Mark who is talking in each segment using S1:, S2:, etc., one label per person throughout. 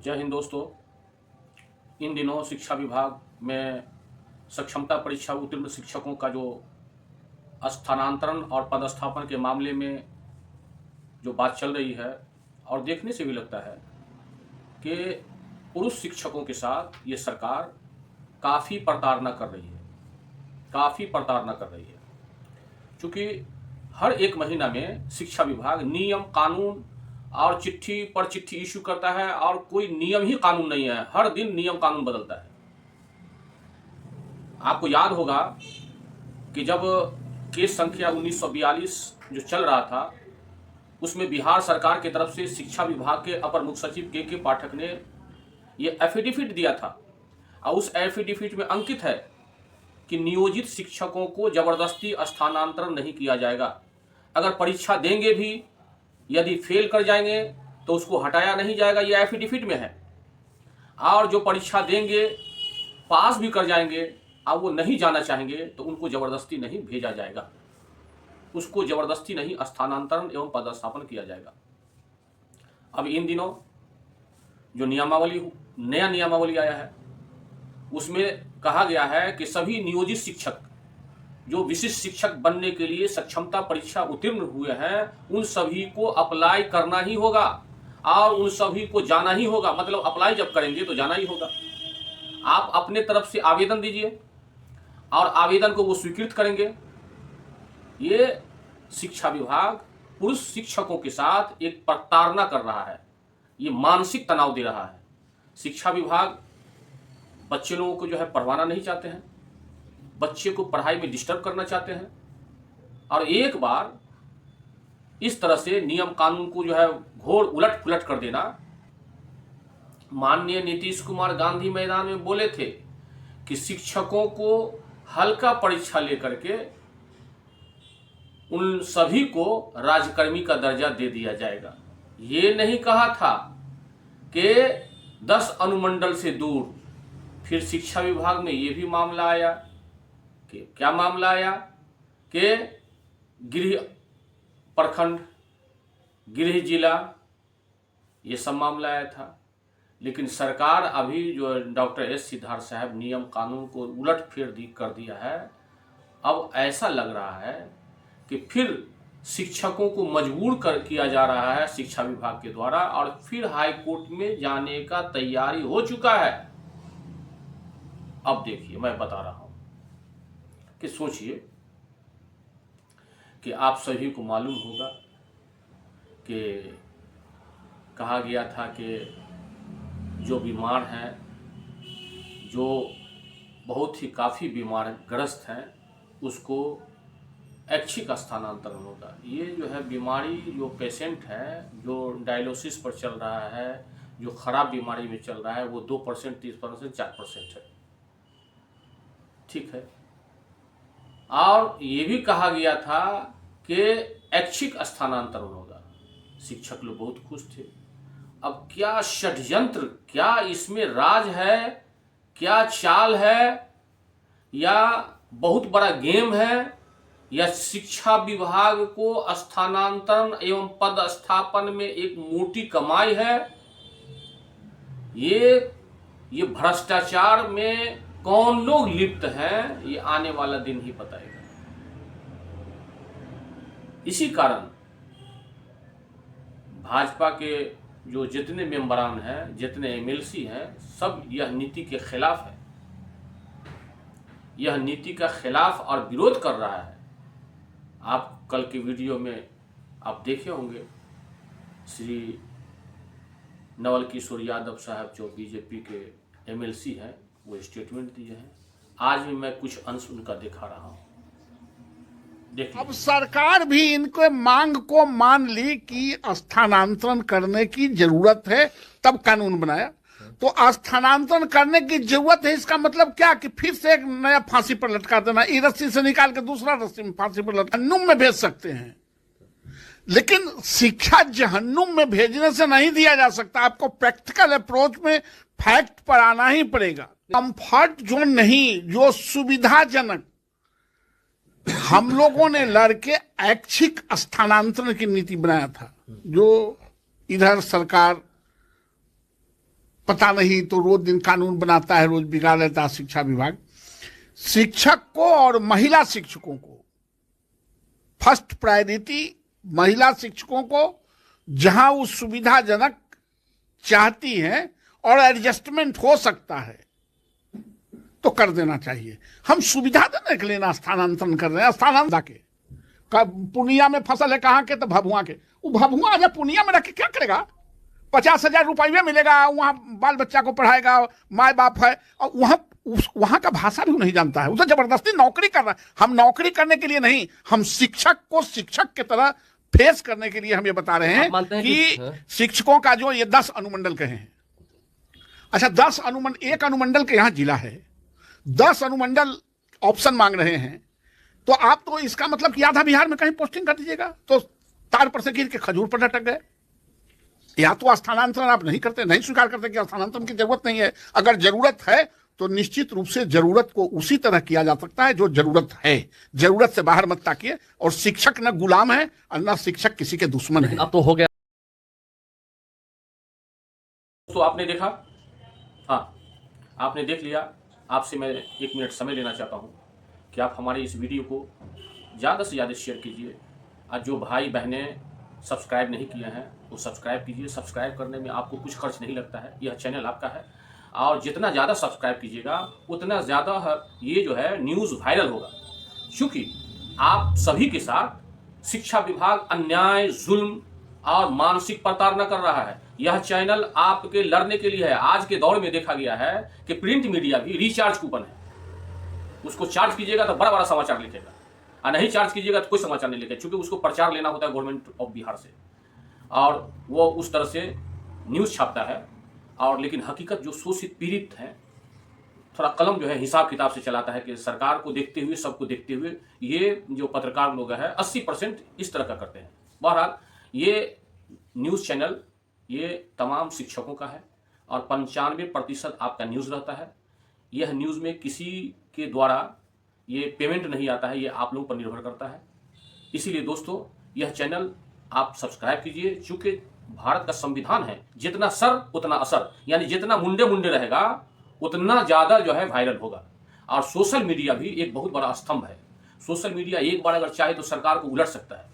S1: जय हिंद दोस्तों। इन दिनों शिक्षा विभाग में सक्षमता परीक्षा उत्तीर्ण शिक्षकों का जो स्थानांतरण और पदस्थापन के मामले में जो बात चल रही है, और देखने से भी लगता है कि पुरुष शिक्षकों के साथ ये सरकार काफ़ी प्रताड़ना कर रही है। क्योंकि हर एक महीना में शिक्षा विभाग नियम कानून और चिट्ठी पर चिट्ठी इशू करता है, और कोई नियम ही कानून नहीं है। हर दिन नियम कानून बदलता है। आपको याद होगा कि जब केस संख्या 1942 जो चल रहा था, उसमें बिहार सरकार की तरफ से शिक्षा विभाग के अपर मुख्य सचिव के पाठक ने ये एफिडेविट दिया था, और उस एफिडेविट में अंकित है कि नियोजित शिक्षकों को जबरदस्ती स्थानांतरण नहीं किया जाएगा। अगर परीक्षा देंगे भी, यदि फेल कर जाएंगे तो उसको हटाया नहीं जाएगा, ये एफिडेविट में है। और जो परीक्षा देंगे, पास भी कर जाएंगे और वो नहीं जाना चाहेंगे तो उनको जबरदस्ती नहीं भेजा जाएगा, उसको जबरदस्ती नहीं स्थानांतरण एवं पदस्थापन किया जाएगा। अब इन दिनों जो नया नियमावली आया है, उसमें कहा गया है कि सभी नियोजित शिक्षक जो विशिष्ट शिक्षक बनने के लिए सक्षमता परीक्षा उत्तीर्ण हुए हैं, उन सभी को अप्लाई करना ही होगा और उन सभी को जाना ही होगा। मतलब अप्लाई जब करेंगे तो जाना ही होगा। आप अपने तरफ से आवेदन दीजिए और आवेदन को वो स्वीकृत करेंगे। ये शिक्षा विभाग पुरुष शिक्षकों के साथ एक प्रताड़ना कर रहा है, ये मानसिक तनाव दे रहा है। शिक्षा विभाग बच्चे लोगों को जो है पढ़वाना नहीं चाहते हैं, बच्चे को पढ़ाई में डिस्टर्ब करना चाहते हैं, और एक बार इस तरह से नियम कानून को जो है घोर उलट पुलट कर देना। माननीय नीतीश कुमार गांधी मैदान में बोले थे कि शिक्षकों को हल्का परीक्षा लेकर के उन सभी को राजकर्मी का दर्जा दे दिया जाएगा। ये नहीं कहा था कि 10 अनुमंडल से दूर। फिर शिक्षा विभाग में ये भी मामला आया कि क्या मामला आया कि गृह प्रखंड, गृह जिला, ये सब मामला आया था। लेकिन सरकार अभी जो डॉक्टर एस सिद्धार्थ साहब नियम कानून को उलट फेर कर दिया है। अब ऐसा लग रहा है कि फिर शिक्षकों को मजबूर किया जा रहा है शिक्षा विभाग के द्वारा, और फिर हाई कोर्ट में जाने का तैयारी हो चुका है। अब देखिए, मैं बता रहा हूं कि सोचिए कि आप सभी को मालूम होगा कि कहा गया था कि जो बीमार हैं, जो बहुत ही काफ़ी बीमार ग्रस्त हैं, उसको ऐच्छिक स्थानांतरण होगा। ये जो है बीमारी, जो पेशेंट है जो डायलिसिस पर चल रहा है, जो खराब बीमारी में चल रहा है, वो 2%, 30%, 4% है। ठीक है। और ये भी कहा गया था कि ऐच्छिक स्थानांतरण होगा। शिक्षक लोग बहुत खुश थे। अब क्या षड्यंत्र, क्या इसमें राज है, क्या चाल है, या बहुत बड़ा गेम है, या शिक्षा विभाग को स्थानांतरण एवं पदस्थापन में एक मोटी कमाई है? ये भ्रष्टाचार में कौन लोग लिप्त हैं, ये आने वाला दिन ही बताएगा। इसी कारण भाजपा के जो जितने मेंबरान हैं, जितने एमएलसी हैं, सब यह नीति के खिलाफ है। यह नीति का खिलाफ और विरोध कर रहा है। आप कल के वीडियो में आप देखे होंगे, श्री नवल किशोर यादव साहब जो बीजेपी के एमएलसी हैं, वो स्टेटमेंट दिए हैं। आज भी मैं कुछ अंश उनका दिखा रहा हूं।
S2: अब सरकार भी इनके मांग को मान ली कि स्थानांतरण करने की जरूरत है, तब कानून बनाया। तो स्थानांतरण करने की जरूरत है, इसका मतलब क्या कि फिर से एक नया फांसी पर लटका देना, एक रस्सी से निकाल के दूसरा रस्सी में फांसी पर लटका, जहन्नुम में भेज सकते हैं। लेकिन शिक्षा जहन्नुम में भेजने से नहीं दिया जा सकता। आपको प्रैक्टिकल अप्रोच में फैक्ट पर आना ही पड़ेगा। कंफर्ट जोन नहीं, जो सुविधाजनक, हम लोगों ने लड़के ऐच्छिक स्थानांतरण की नीति बनाया था, जो इधर सरकार पता नहीं तो रोज दिन कानून बनाता है, रोज बिगाड़ लेता है शिक्षा विभाग। शिक्षक को और महिला शिक्षकों को फर्स्ट प्रायोरिटी, महिला शिक्षकों को जहां वो सुविधाजनक चाहती हैं और एडजस्टमेंट हो सकता है तो कर देना चाहिए। हम सुविधा देने के लिए ना स्थानांतरण कर रहे हैं। स्थानांतरण के पूर्णिया में फसल है कहाँ के, तो भभुआ के। वो भभुआ जब पूर्णिया में रख के क्या करेगा? 50,000 रुपया मिलेगा, वहाँ बाल बच्चा को पढ़ाएगा, माँ बाप है, और वहाँ का भाषा भी नहीं जानता है। उसे जबरदस्ती नौकरी कर रहा है। हम नौकरी करने के लिए नहीं, हम शिक्षक को शिक्षक की तरह फेस करने के लिए हम ये बता रहे हैं कि शिक्षकों का जो ये 10 अनुमंडल कहे हैं, अच्छा 10 अनुमंडल, एक अनुमंडल के यहाँ जिला है, 10 अनुमंडल ऑप्शन मांग रहे हैं, तो आप तो इसका मतलब कि आधा बिहार में कहीं पोस्टिंग कर दीजिएगा। तो तार पर से गिर के खजूर पर लटक गए। या तो स्थानांतरण आप नहीं करते, नहीं स्वीकार करते कि स्थानांतरण की जरूरत नहीं है। अगर जरूरत है तो निश्चित रूप से जरूरत को उसी तरह किया जा सकता है जो जरूरत है। जरूरत से बाहर मत ताकिए। और शिक्षक न गुलाम है और न शिक्षक किसी के दुश्मन है।
S3: अब तो हो गया।
S1: तो आपने देखा, हाँ आपने देख लिया। आपसे मैं 1 मिनट समय लेना चाहता हूँ कि आप हमारे इस वीडियो को ज़्यादा से ज़्यादा शेयर कीजिए। और जो भाई बहनें सब्सक्राइब नहीं किए हैं वो सब्सक्राइब कीजिए। सब्सक्राइब करने में आपको कुछ खर्च नहीं लगता है, यह चैनल आपका है। और जितना ज़्यादा सब्सक्राइब कीजिएगा उतना ज़्यादा ये जो है न्यूज़ वायरल होगा। क्योंकि आप सभी के साथ शिक्षा विभाग अन्याय, जुल्म और मानसिक प्रताड़ना कर रहा है। यह चैनल आपके लड़ने के लिए है। आज के दौर में देखा गया है कि प्रिंट मीडिया भी रिचार्ज कूपन है। उसको चार्ज कीजिएगा तो बड़ा बड़ा समाचार लिखेगा, और नहीं चार्ज कीजिएगा तो कोई समाचार नहीं लिखेगा, क्योंकि उसको प्रचार लेना होता है गवर्नमेंट ऑफ बिहार से, और वो उस तरह से न्यूज़ छापता है। और लेकिन हकीकत जो शोषित पीड़ित हैं, थोड़ा कलम जो है हिसाब किताब से चलाता है कि सरकार को देखते हुए, सबको देखते हुए ये जो पत्रकार लोग हैं 80% इस तरह का करते हैं। बहरहाल ये न्यूज़ चैनल ये तमाम शिक्षकों का है और 95% आपका न्यूज़ रहता है। यह न्यूज़ में किसी के द्वारा ये पेमेंट नहीं आता है, ये आप लोगों पर निर्भर करता है। इसीलिए दोस्तों यह चैनल आप सब्सक्राइब कीजिए। चूँकि भारत का संविधान है, जितना सर उतना असर, यानी जितना मुंडे मुंडे रहेगा उतना ज़्यादा जो है वायरल होगा। और सोशल मीडिया भी एक बहुत बड़ा स्तंभ है। सोशल मीडिया एक बार अगर चाहे तो सरकार को उलट सकता है,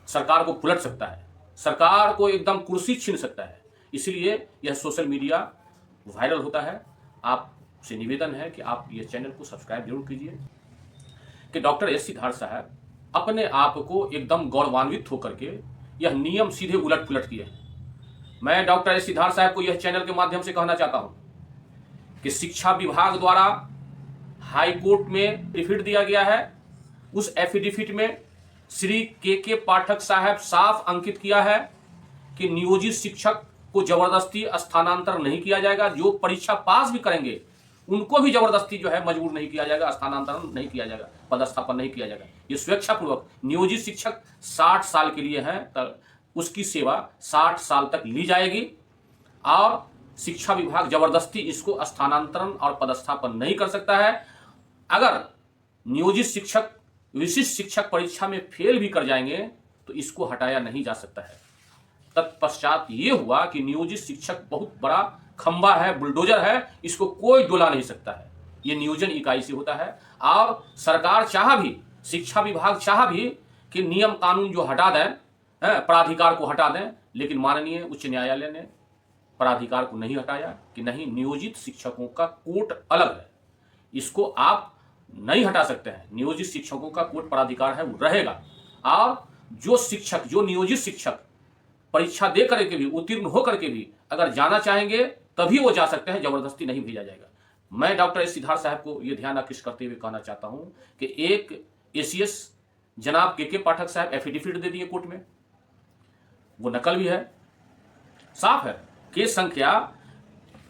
S1: सरकार को पलट सकता है, सरकार को एकदम कुर्सी छीन सकता है। इसलिए यह सोशल मीडिया वायरल होता है। आपसे निवेदन है कि आप ये चैनल को सब्सक्राइब जरूर कीजिए। कि डॉक्टर एस सिद्धार्थ साहब अपने आप को एकदम गौरवान्वित होकर के यह नियम सीधे उलट पुलट किए हैं। मैं डॉक्टर एस सिद्धार्थ साहब को यह चैनल के माध्यम से कहना चाहता हूं कि शिक्षा विभाग द्वारा हाई कोर्ट में एफिडेविट दिया गया है। उस एफिडेविट में श्री के पाठक साहब साफ अंकित किया है कि नियोजित शिक्षक को जबरदस्ती स्थानांतरण नहीं किया जाएगा। जो परीक्षा पास भी करेंगे उनको भी जबरदस्ती जो है मजबूर नहीं किया जाएगा, स्थानांतरण नहीं किया जाएगा, पदस्थापन नहीं किया जाएगा। ये स्वेच्छापूर्वक नियोजित शिक्षक 60 साल के लिए है, तो उसकी सेवा 60 साल तक ली जाएगी। और शिक्षा विभाग जबरदस्ती इसको स्थानांतरण और पदस्थापन नहीं कर सकता है। अगर नियोजित शिक्षक विशिष्ट शिक्षक परीक्षा में फेल भी कर जाएंगे तो इसको हटाया नहीं जा सकता है। तत्पश्चात ये हुआ कि नियोजित शिक्षक बहुत बड़ा खंबा है, बुलडोजर है, इसको कोई डोला नहीं सकता है। ये नियोजन इकाई से होता है। और सरकार चाह भी, शिक्षा विभाग चाह भी कि नियम कानून जो हटा दें, प्राधिकार को हटा दें, लेकिन माननीय उच्च न्यायालय ने प्राधिकार को नहीं हटाया कि नहीं, नियोजित शिक्षकों का कोर्ट अलग है, इसको आप नहीं हटा सकते हैं। नियोजित शिक्षकों का कोर्ट प्राधिकार है, वो रहेगा। और जो शिक्षक, जो नियोजित शिक्षक परीक्षा दे करके भी, उत्तीर्ण होकर के भी अगर जाना चाहेंगे तभी वो जा सकते हैं, जबरदस्ती नहीं भेजा जाएगा। मैं डॉक्टर एस सिद्धार्थ साहब को ये ध्यान आकृष्ट करते हुए कहना चाहता हूं कि एक एसीएस जनाब के पाठक साहब एफिडेविट दे दिए कोर्ट में, वो नकल भी है, साफ है। केस संख्या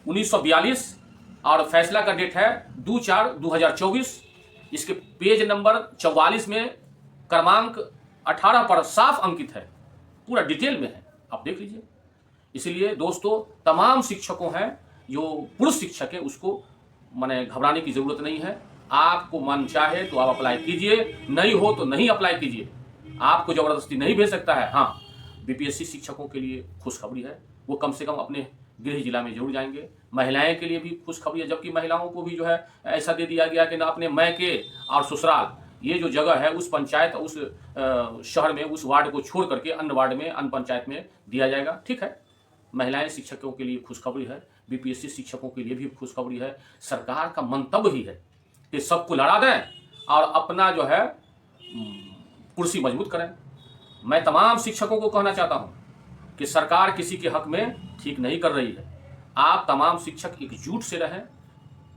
S1: 1942 और फैसला का डेट है 2/4/2024। इसके पेज नंबर 44 में क्रमांक 18 पर साफ अंकित है, पूरा डिटेल में है, आप देख लीजिए। इसलिए दोस्तों तमाम शिक्षकों हैं, जो पुरुष शिक्षक है उसको माने घबराने की जरूरत नहीं है। आपको मन चाहे तो आप अप्लाई कीजिए, नहीं हो तो नहीं अप्लाई कीजिए, आपको जबरदस्ती नहीं भेज सकता है। हाँ, बीपीएससी शिक्षकों के लिए खुशखबरी है, वो कम से कम अपने गृह जिला में जरूर जाएंगे। महिलाएं के लिए भी खुशखबरी है, जबकि महिलाओं को भी जो है ऐसा दे दिया गया कि ना अपने मैके और ससुराल ये जो जगह है उस पंचायत उस शहर में उस वार्ड को छोड़ करके अन्य वार्ड में अन्य पंचायत में दिया जाएगा। ठीक है, महिलाएं शिक्षकों के लिए खुशखबरी है, बीपीएससी शिक्षकों के लिए भी खुशखबरी है। सरकार का मंतव्य ही है कि सबको लड़ा दें और अपना जो है कुर्सी मजबूत करें। मैं तमाम शिक्षकों को कहना चाहता हूं कि सरकार किसी के हक में ठीक नहीं कर रही है। आप तमाम शिक्षक एकजुट से रहें,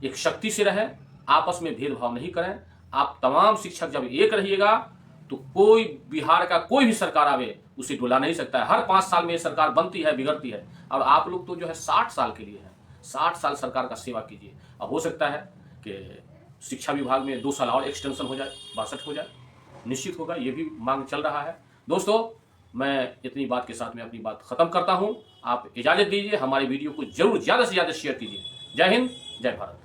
S1: एक शक्ति से रहें, आपस में भेदभाव नहीं करें। आप तमाम शिक्षक जब एक रहिएगा तो कोई बिहार का कोई भी सरकार आवे उसे डुला नहीं सकता है। हर 5 साल में ये सरकार बनती है, बिगड़ती है, और आप लोग तो जो है 60 साल के लिए है। 60 साल सरकार का सेवा कीजिए। अब हो सकता है कि शिक्षा विभाग में 2 साल और एक्सटेंशन हो जाए, 62 हो जाए, निश्चित होगा, ये भी मांग चल रहा है। दोस्तों, मैं इतनी बात के साथ में अपनी बात खत्म करता हूं। आप इजाजत दीजिए, हमारे वीडियो को जरूर ज़्यादा से ज़्यादा शेयर कीजिए। जय हिंद, जय भारत।